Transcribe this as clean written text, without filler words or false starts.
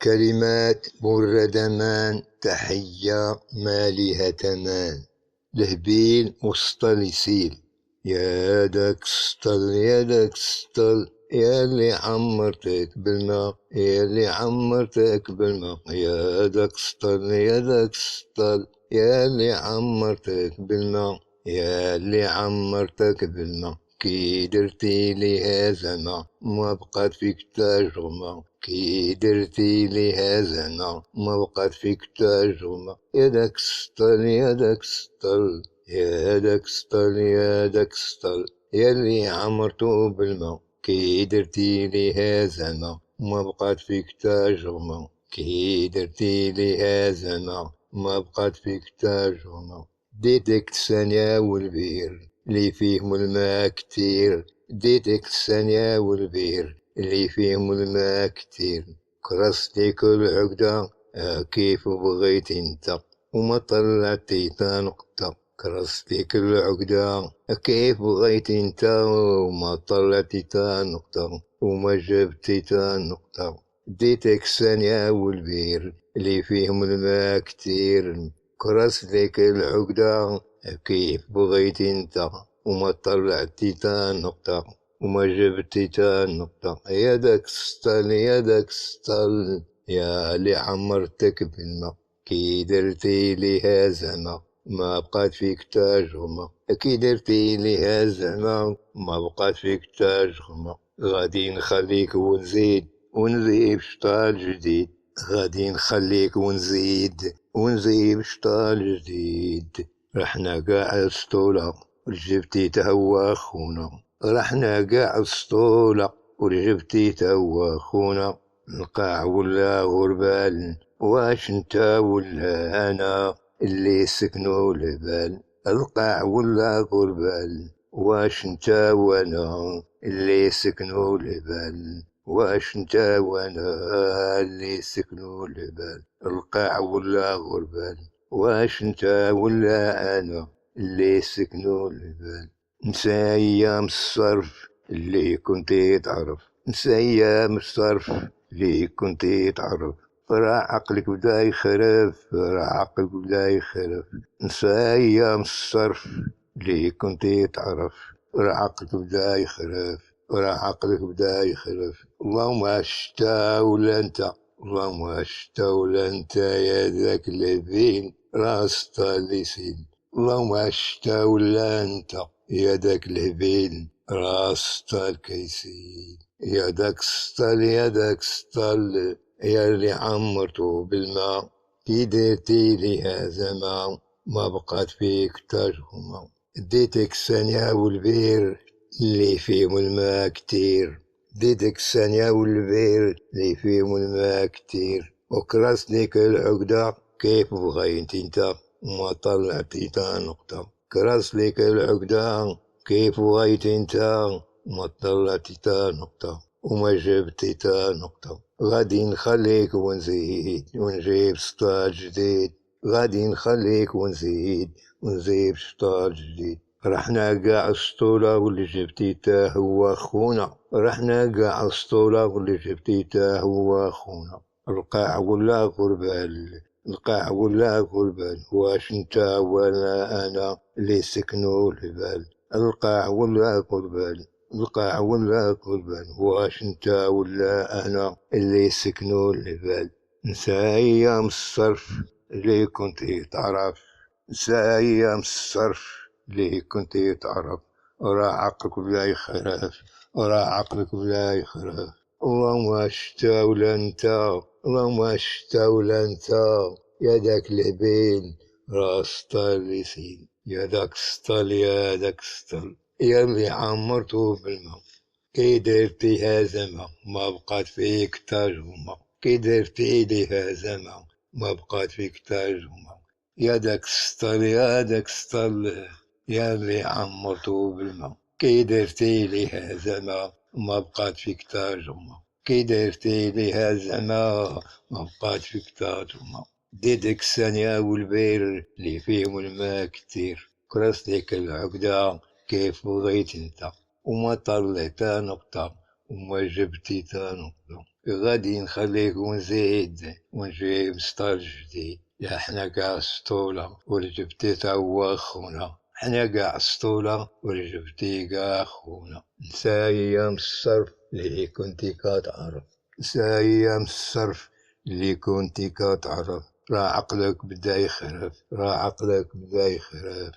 كلمات مردمان تحية مالها تمان لهبيل وسطل يسيل. يا داك سطل يا داك سطل يا اللي عمرتك بالماء يا اللي عمرتك بالماء. يا داك سطل يا داك سطل يا اللي عمرتك بالماء يا اللي عمرتك بالماء. كي درتي لي هزنا ما بقات فيك تجرمة كي درتي لي هزنا ما بقات فيك تجرمة. يا داك سطل يا داك سطل يا داك سطل يا داك سطل يا اللي عمرتو بالماء كي درتي لي هزنا ما بقات فيك تجرمة كي درتي لي هزنا ما بقات فيك تجرمة. ديتك الثانية والبير اللي فيهم الماء كتير ديتك الثانية والبير اللي فيهم الماء كتير. كرستي كل عقدة كيف بغيت انت وما طلعتي تا نقطة. كرستي كل عقدة كيف بغيت انت وما طلعتي تا نقطة وما جبتي تا نقطة. ديتك الثانية والبير اللي فيهم الماء كتير. كرستي كل عقدة كيف بغيت انت وما طلعتي تا نقطة وما جبتي تا نقطة. يا داك سطل يا داك سطل يا اللي عمرتك بالماء كي درتي لي هزنا ما بقات فيك تجرمة كي درتي لي هزنا ما بقات فيك تجرمة. غادي نخليك ونزيد شطال جديد. غادي نخليك ونزيد شطال جديد. رحنا قاع السطولة ورجبتي تهوى خونا. رحنا قاع السطولة ورجبتي تهوى خونا. القاع ولا غربال واش انت ولا انا اللي سكنوا البال. القاع ولا غربال واش انت وانا اللي سكنوا البال. واش انت وانا اللي سكنوا البال. القاع ولا غربال واش انت ولا انا اللي سكنوا البال. نسى ايام الصرف اللي كنتي تعرف. نسى ايام الصرف اللي كنتي تعرف. راه عقلك بدا يخرف راه عقلك بدا يخرف. نسى ايام الصرف اللي كنتي تعرف. راه عقلك بدا يخرف راه عقلك بدا يخرف. اللهم عشتا ولا انت اللهم عشتا ولا انت يا ذاك الذين راس طالسين. اللهم عشتا ولا انت يا داك الهبيل راس الكيسين. يا داك السطل يا داك السطل يا اللي عمرتو بالماء كي درتي ليها زمان ما بقات فيك تجرمة. اديتك الثانية والبير اللي فيهم الماء كتير. اديتك الثانية والبير اللي فيهم الماء كتير. وكرست ليك العقدة كيف بغيت انت وما طلعتي تا نقطة. كرست ليك العقدة كيف بغيت انت وما طلعتي تا نقطة وما جبتي تا نقطة. غادي نخليك ونجيب سطال جديد. غادي نخليك ونزيد سطال جديد. رحنا قاع السطولة واللي جبتي تا هو خونا. رحنا قاع السطولة واللي جبتي تا هو خونا. القاع ولا غربال القاع ولا غربال واش انت ولا انا اللي سكنوا البال. القاع ولا غربال القاع ولا غربال واش انت ولا انا اللي سكنوا البال. نسى ايام الصرف اللي كنتي تعرف. نسى ايام الصرف اللي كنتي تعرف. وراه عقلك بلا يخرف وراه عقلك بلا يخرف. اللهم عشتا ولا انت اللهم عشتا ولا انت يا داك الهبيل راس طالسين. يا داك السطل يا داك السطل يا اللي عمرتو بالماء كي درتيها زمان ما بقات فيك تجرمة كي درتي ليها زمان ما بقات فيك تجرمة. يا داك السطل يا داك السطل يا اللي عمرتو بالماء كي درتي ليها زمان ما بقات فيك تجرمة كي درتي ليها زمان ما بقات فيك تجرمة. ديدك الثانية والبير اللي فيهم الماء كتير. كرست ليك العقدة كيف بغيت انت وما طلعت نقطة وما جبتي تا نقطة. غادي نخليك ونزيد ونجيب ستايل جديد. يا حنا قاع سطولة والجبتي تا هو خونا، حنا قاع سطولة والجبتي قاع خونا. نسا أيام الصرف اللي كنتي كتعرف، نسا أيام الصرف اللي كنتي كتعرف. راه عقلك بدا يخرف، راه عقلك بدا يخرف.